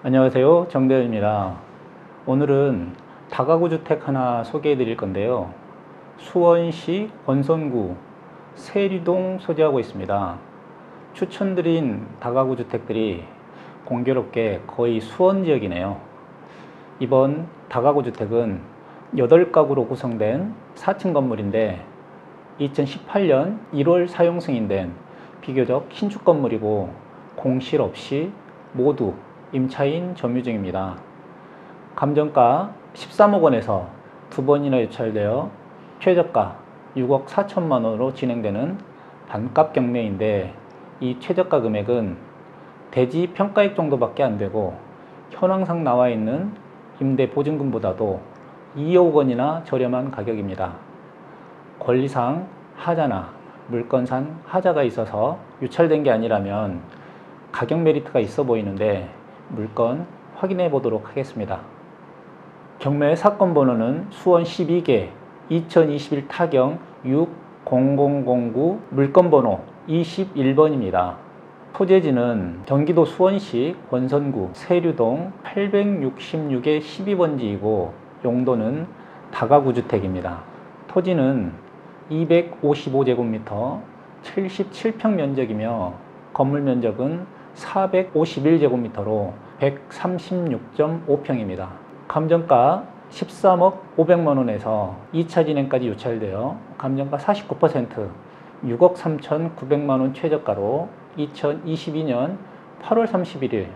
안녕하세요. 정대현입니다. 오늘은 다가구 주택 하나 소개해 드릴 건데요. 수원시 권선구 세류동 소재하고 있습니다. 추천드린 다가구 주택들이 공교롭게 거의 수원 지역이네요. 이번 다가구 주택은 8가구로 구성된 4층 건물인데 2018년 1월 사용 승인된 비교적 신축 건물이고 공실 없이 모두 임차인 점유 중입니다. 감정가 13억 원에서 두 번이나 유찰되어 최저가 6억 4천만 원으로 진행되는 반값 경매인데, 이 최저가 금액은 대지 평가액 정도밖에 안 되고 현황상 나와 있는 임대 보증금보다도 2억 원이나 저렴한 가격입니다. 권리상 하자나 물건상 하자가 있어서 유찰된 게 아니라면 가격 메리트가 있어 보이는데 물건 확인해 보도록 하겠습니다. 경매 사건 번호는 수원 12개 2021 타경 60009 물건 번호 21번입니다. 소재지는 경기도 수원시 권선구 세류동 866의 12번지이고 용도는 다가구 주택입니다. 토지는 255제곱미터 77평 면적이며 건물 면적은 451제곱미터로 136.5평입니다. 감정가 13억 500만 원에서 2차 진행까지 유찰되어 감정가 49% 6억 3,900만 원 최저가로 2022년 8월 31일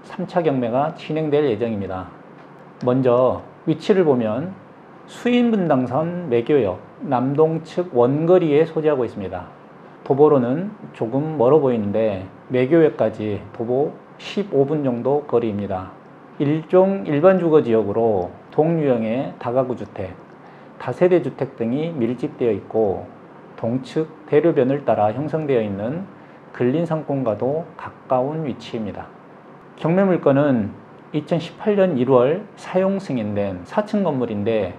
3차 경매가 진행될 예정입니다. 먼저 위치를 보면 수인분당선 매교역 남동측 원거리에 소재하고 있습니다. 도보로는 조금 멀어 보이는데 매교역까지 도보 15분 정도 거리입니다. 일종 일반 주거지역으로 동유형의 다가구 주택, 다세대 주택 등이 밀집되어 있고 동측 대로변을 따라 형성되어 있는 근린상권과도 가까운 위치입니다. 경매 물건은 2018년 1월 사용 승인된 4층 건물인데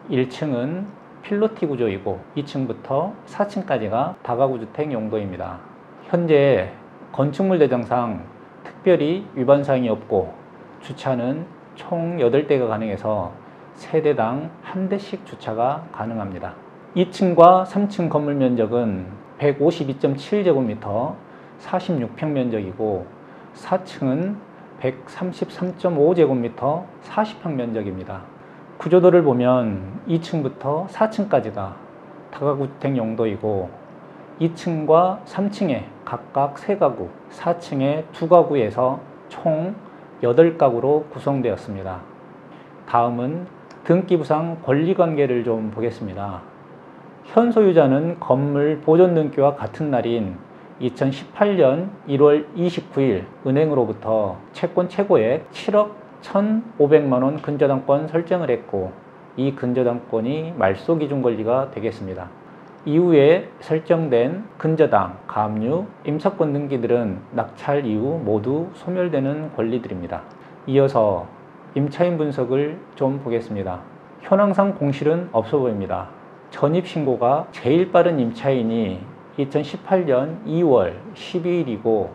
1층은 필로티 구조이고 2층부터 4층까지가 다가구 주택 용도입니다. 현재 건축물 대장상 특별히 위반 사항이 없고 주차는 총 8대가 가능해서 세대당 1대씩 주차가 가능합니다. 2층과 3층 건물 면적은 152.7제곱미터 46평 면적이고 4층은 133.5제곱미터 40평 면적입니다. 구조도를 보면 2층부터 4층까지가 다가구 주택 용도이고 2층과 3층에 각각 3가구, 4층에 2가구에서 총 8가구로 구성되었습니다. 다음은 등기부상 권리관계를 좀 보겠습니다. 현 소유자는 건물 보존 등기와 같은 날인 2018년 1월 29일 은행으로부터 채권 최고액 7억 1,500만 원 근저당권 설정을 했고 이 근저당권이 말소 기준 권리가 되겠습니다. 이후에 설정된 근저당, 가압류, 임차권 등기들은 낙찰 이후 모두 소멸되는 권리들입니다. 이어서 임차인 분석을 좀 보겠습니다. 현황상 공실은 없어 보입니다. 전입신고가 제일 빠른 임차인이 2018년 2월 12일이고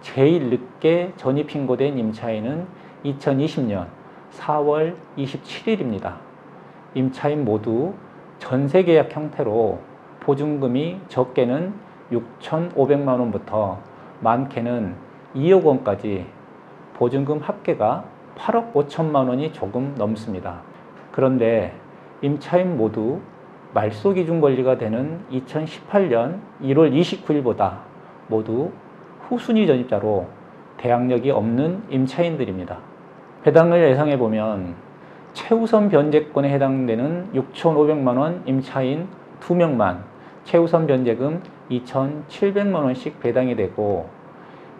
제일 늦게 전입신고된 임차인은 2020년 4월 27일입니다. 임차인 모두 전세계약 형태로 보증금이 적게는 6,500만 원부터 많게는 2억 원까지 보증금 합계가 8억 5천만 원이 조금 넘습니다. 그런데 임차인 모두 말소 기준 권리가 되는 2018년 1월 29일보다 모두 후순위 전입자로 대항력이 없는 임차인들입니다. 배당을 예상해 보면 최우선 변제권에 해당되는 6,500만 원 임차인 2명만 최우선 변제금 2,700만 원씩 배당이 되고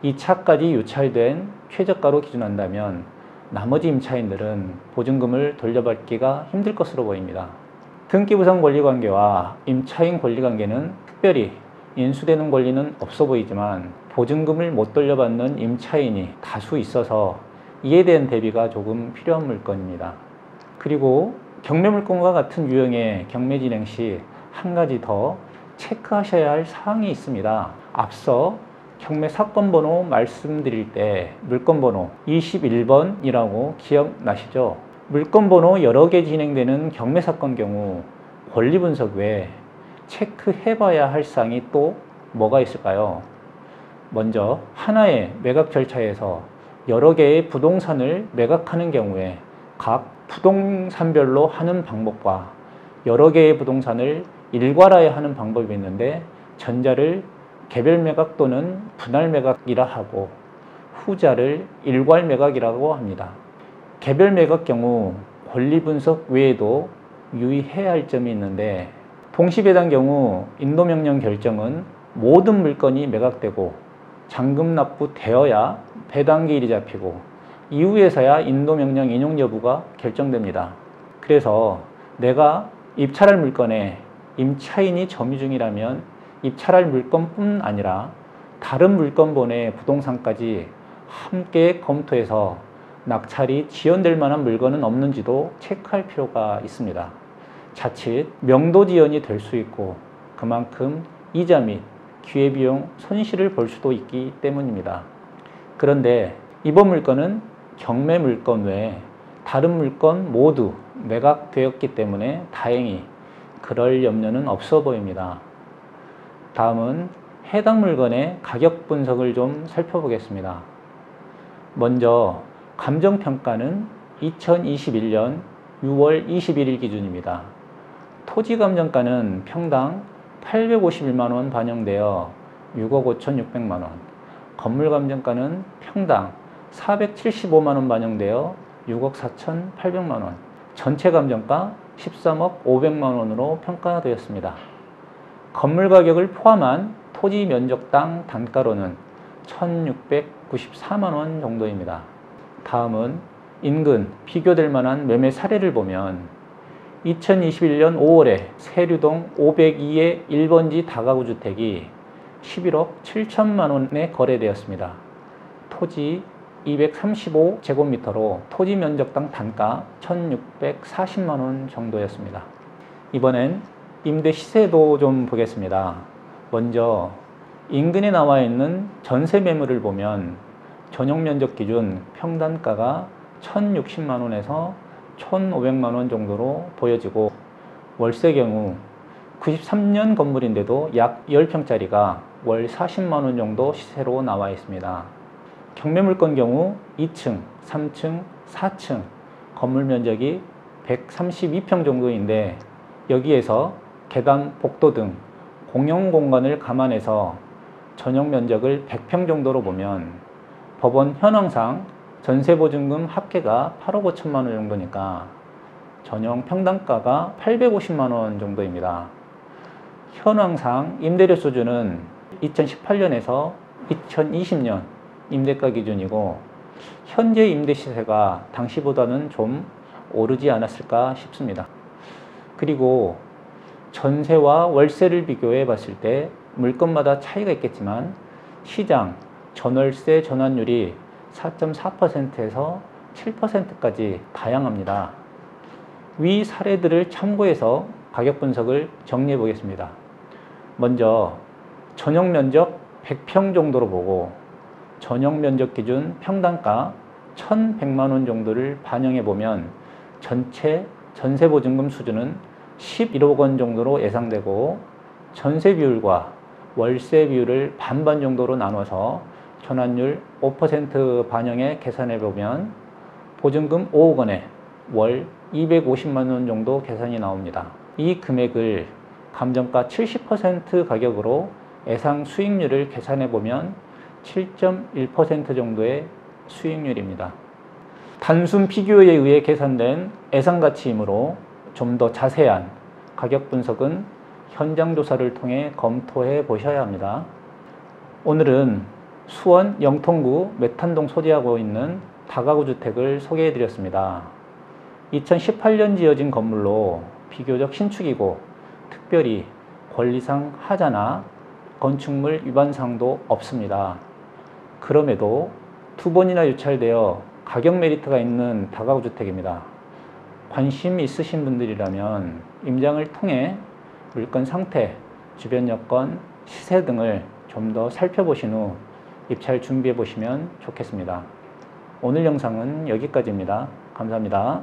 2차까지 유찰된 최저가로 기준한다면 나머지 임차인들은 보증금을 돌려받기가 힘들 것으로 보입니다. 등기부상 권리관계와 임차인 권리관계는 특별히 인수되는 권리는 없어 보이지만 보증금을 못 돌려받는 임차인이 다수 있어서 이에 대한 대비가 조금 필요한 물건입니다. 그리고 경매 물건과 같은 유형의 경매 진행 시 한 가지 더 체크하셔야 할 사항이 있습니다. 앞서 경매 사건 번호 말씀드릴 때 물건 번호 21번이라고 기억나시죠? 물건 번호 여러 개 진행되는 경매 사건 경우 권리 분석 외에 체크해 봐야 할 사항이 또 뭐가 있을까요? 먼저 하나의 매각 절차에서 여러 개의 부동산을 매각하는 경우에 각 부동산별로 하는 방법과 여러 개의 부동산을 일괄하여 하는 방법이 있는데, 전자를 개별 매각 또는 분할 매각이라 하고 후자를 일괄 매각이라고 합니다. 개별 매각 경우 권리 분석 외에도 유의해야 할 점이 있는데, 동시배당 경우 인도명령 결정은 모든 물건이 매각되고 잔금 납부되어야 배당기일이 잡히고 이후에서야 인도명령 인용 여부가 결정됩니다. 그래서 내가 입찰할 물건에 임차인이 점유 중이라면 입찰할 물건뿐 아니라 다른 물건본의 부동산까지 함께 검토해서 낙찰이 지연될 만한 물건은 없는지도 체크할 필요가 있습니다. 자칫 명도 지연이 될 수 있고 그만큼 이자 및 기회비용 손실을 볼 수도 있기 때문입니다. 그런데 이번 물건은 경매 물건 외에 다른 물건 모두 매각되었기 때문에 다행히 그럴 염려는 없어 보입니다. 다음은 해당 물건의 가격 분석을 좀 살펴보겠습니다. 먼저 감정평가는 2021년 6월 21일 기준입니다. 토지감정가는 평당 851만원 반영되어 6억 5,600만원, 건물감정가는 평당 475만원 반영되어 6억 4,800만원, 전체 감정가 13억 500만원으로 평가되었습니다. 건물 가격을 포함한 토지 면적당 단가로는 1,694만원 정도입니다. 다음은 인근 비교될 만한 매매 사례를 보면 2021년 5월에 세류동 502의 1번지 다가구 주택이 11억 7천만 원에 거래되었습니다. 토지 235제곱미터로 토지 면적당 단가 1,640만 원 정도였습니다. 이번엔 임대 시세도 좀 보겠습니다. 먼저 인근에 나와 있는 전세 매물을 보면 전용 면적 기준 평단가가 1,060만 원에서 1,500만 원 정도로 보여지고, 월세 경우 93년 건물인데도 약 10평짜리가 월 40만 원 정도 시세로 나와 있습니다. 경매 물건 경우 2층, 3층, 4층 건물 면적이 132평 정도인데, 여기에서 계단, 복도 등 공용 공간을 감안해서 전용 면적을 100평 정도로 보면 법원 현황상 전세보증금 합계가 8억 5천만 원 정도니까 전용 평당가가 850만 원 정도입니다. 현황상 임대료 수준은 2018년에서 2020년 임대가 기준이고, 현재 임대 시세가 당시보다는 좀 오르지 않았을까 싶습니다. 그리고 전세와 월세를 비교해 봤을 때 물건마다 차이가 있겠지만 시장 전월세 전환율이 4.4%에서 7%까지 다양합니다. 위 사례들을 참고해서 가격 분석을 정리해 보겠습니다. 먼저 전용 면적 100평 정도로 보고 전용 면적 기준 평당가 1,100만 원 정도를 반영해 보면 전체 전세 보증금 수준은 11억 원 정도로 예상되고, 전세 비율과 월세 비율을 반반 정도로 나눠서 전환율 5% 반영해 계산해 보면 보증금 5억 원에 월 250만 원 정도 계산이 나옵니다. 이 금액을 감정가 70% 가격으로 예상 수익률을 계산해 보면 7.1% 정도의 수익률입니다. 단순 비교에 의해 계산된 예상가치이므로 좀 더 자세한 가격 분석은 현장 조사를 통해 검토해 보셔야 합니다. 오늘은 수원 영통구 메탄동 소재하고 있는 다가구 주택을 소개해 드렸습니다. 2018년 지어진 건물로 비교적 신축이고 특별히 권리상 하자나 건축물 위반 사항도 없습니다. 그럼에도 2번이나 유찰되어 가격 메리트가 있는 다가구 주택입니다. 관심 있으신 분들이라면 임장을 통해 물건 상태, 주변 여건, 시세 등을 좀 더 살펴보신 후 입찰 준비해 보시면 좋겠습니다. 오늘 영상은 여기까지입니다. 감사합니다.